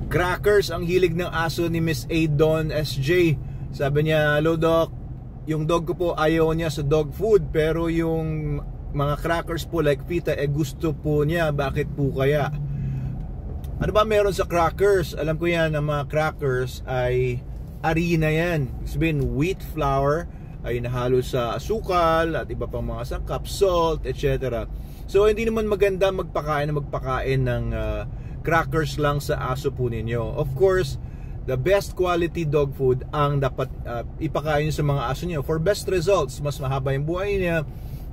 Crackers ang hilig ng aso ni Miss A. Don SJ. Sabi niya, hello doc, yung dog ko po ayaw niya sa dog food, pero yung mga crackers po like pita gusto po niya. Bakit po kaya? Ano ba meron sa crackers? Alam ko yan, ang mga crackers ay harina yan. Sabihin, wheat flour ay nahalo sa asukal at iba pang mga sangkap, salt, etc. So hindi naman maganda magpakain ng crackers lang sa aso po ninyo. Of course, the best quality dog food ang dapat ipakain nyo sa mga aso nyo for best results. Mas mahaba yung buhay niya,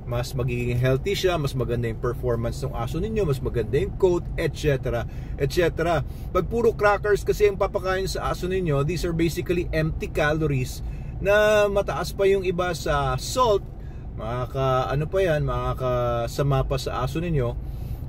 mas magiging healthy siya, mas maganda yung performance ng aso ninyo, mas maganda yung coat, etc. etc. Pag puro crackers kasi yung papakain sa aso ninyo, these are basically empty calories na mataas pa yung iba sa salt, makakasama pa sa aso ninyo,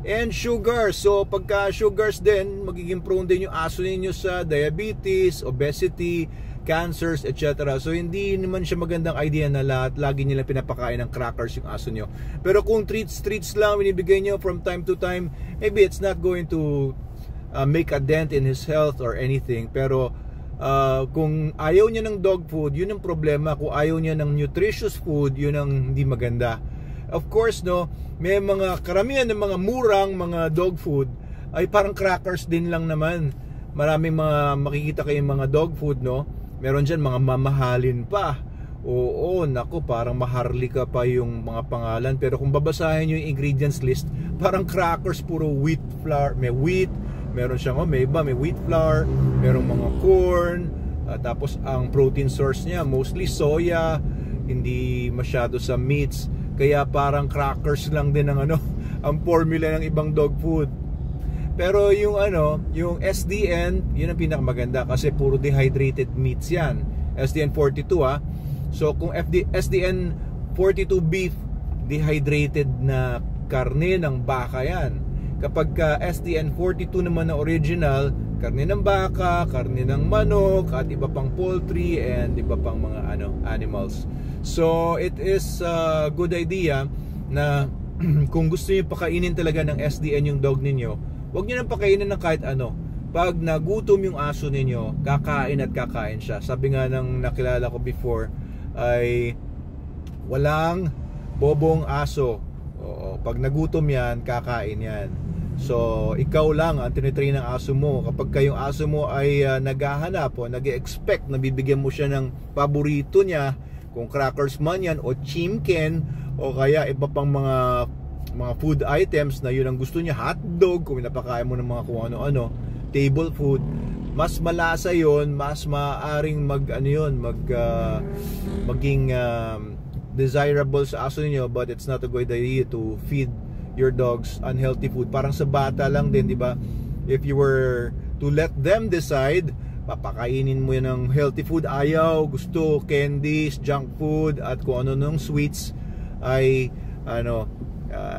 and sugar. So pagka sugars din, magiging prone din yung aso ninyo sa diabetes, obesity, cancers, etc. So hindi naman siya magandang idea na lagi nilang pinapakain ng crackers yung aso nyo. Pero kung treats lang binibigay nyo from time to time, maybe it's not going to make a dent in his health or anything. Pero kung ayaw niya ng dog food, yun ang problema. Kung ayaw niya ng nutritious food, yun ang hindi maganda. Of course, no, may mga karamihan ng mga murang mga dog food ay parang crackers din lang naman. Maraming mga makikita kayong mga dog food, no. Meron diyan mga mamahalin pa. Oo, nako, parang Maharlika pa yung mga pangalan. Pero kung babasahin niyo yung ingredients list, parang crackers, puro wheat flour, may wheat, meron siyang may wheat flour, merong mga corn, tapos ang protein source niya mostly soya, hindi masyado sa meats. Kaya parang crackers lang din ang ang formula ng ibang dog food. Pero yung SDN, yun ang pinakamaganda kasi puro dehydrated meats yan. SDN 42 So kung SDN 42 beef, dehydrated na karne ng baka yan. Kapag SDN 42 naman na original, karne ng baka, karne ng manok, at iba pang poultry and iba pang mga animals. So it is a good idea na kung gusto niyo pakainin talaga ng SDN yung dog ninyo, huwag niyo nang pakainin ng kahit ano. Pag nagutom yung aso ninyo, kakain at kakain siya. Sabi nga ng nakilala ko before ay walang bobong aso. Oo, pag nagutom yan, kakain yan. So ikaw lang ang tinitrain ng aso mo. Kapag kayong aso mo ay naghahanap o nag-expect na bibigyan mo siya ng paborito niya, kung crackers man yan o chimken o kaya iba pang mga food items na yun ang gusto niya, hotdog, kung napakain mo ng mga kung ano-ano, table food, mas malasa yon, mas maaaring maging desirable sa aso niyo. But it's not a good idea to feed your dogs unhealthy food. Parang sa bata lang din, di ba? If you were to let them decide, papakainin mo yan ng healthy food, ayaw, gusto candies, junk food at kung ano ng sweets, ay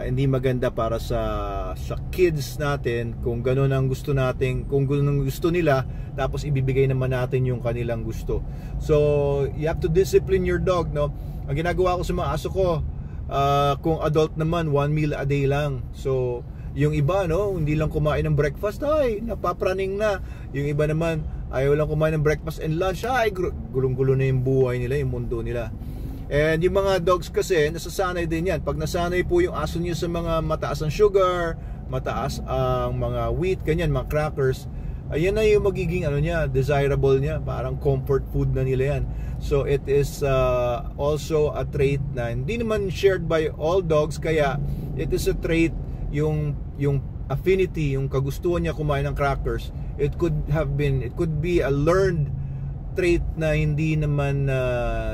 hindi maganda para sa kids natin. Kung gano'n ang gusto natin, kung gano'n ang gusto nila, tapos ibibigay naman natin yung kanilang gusto. So you have to discipline your dog, no? Ang ginagawa ko sa mga aso ko, kung adult naman, 1 meal a day lang. So yung iba, no, hindi lang kumain ng breakfast, ay napapraning na. Yung iba naman ayaw lang kumain ng breakfast and lunch, ay gulong-gulo na yung buhay nila, yung mundo nila. And yung mga dogs kasi, nasasanay din yan. Pag nasanay po yung aso niyo sa mga mataas ang sugar, mataas ang mga wheat, ganyan, mga crackers, ayan na yung magiging desirable niya. Parang comfort food na nila yan. So it is also a trait na hindi naman shared by all dogs. Kaya it is a trait, yung affinity, yung kagustuhan niya kumain ng crackers. It could be a learned trait na hindi naman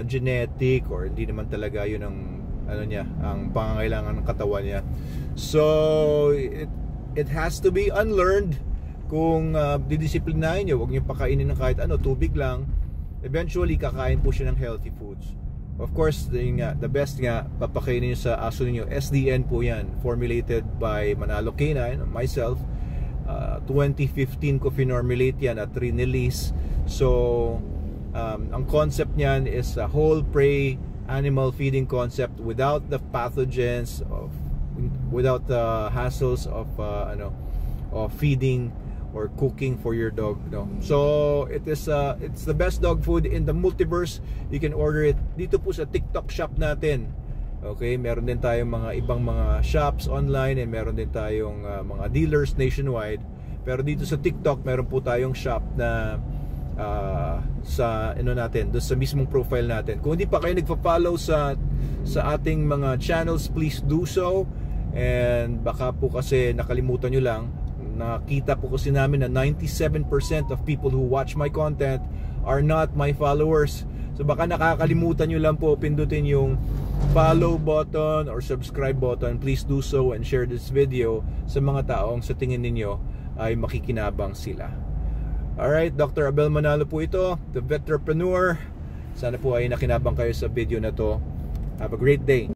genetic, or hindi naman talaga yun ang ang pangangailangan ng katawan niya. So it has to be unlearned. Kung didisiplinahin niyo, huwag niyo pakainin ng kahit tubig lang, eventually kakain po siya ng healthy foods. Of course, the best nga, papakainin niyo sa aso niyo, SDN po yan, formulated by Manalo Canine, myself. 2015 ko finormulate yan at re-release. So ang concept niyan is a whole prey animal feeding concept without the pathogens, without the hassles of feeding or cooking for your dog, no? So it's the best dog food in the multiverse. You can order it dito po sa TikTok shop natin. Okay, meron din tayong mga ibang mga shops online, and meron din tayong mga dealers nationwide. Pero dito sa TikTok meron po tayong shop na sa natin, doon sa mismong profile natin. Kung hindi pa kayo nagfa-follow sa ating mga channels, please do so. And baka po kasi nakalimutan nyo lang, nakita po kasi namin na 97% of people who watch my content are not my followers. So baka nakakalimutan nyo lang po pindutin yung follow button or subscribe button. Please do so and share this video sa mga taong sa tingin ninyo ay makikinabang sila. Alright, Dr. Abel Manalo po ito, the Vetrepreneur. Sana po ay nakinabang kayo sa video na to. Have a great day.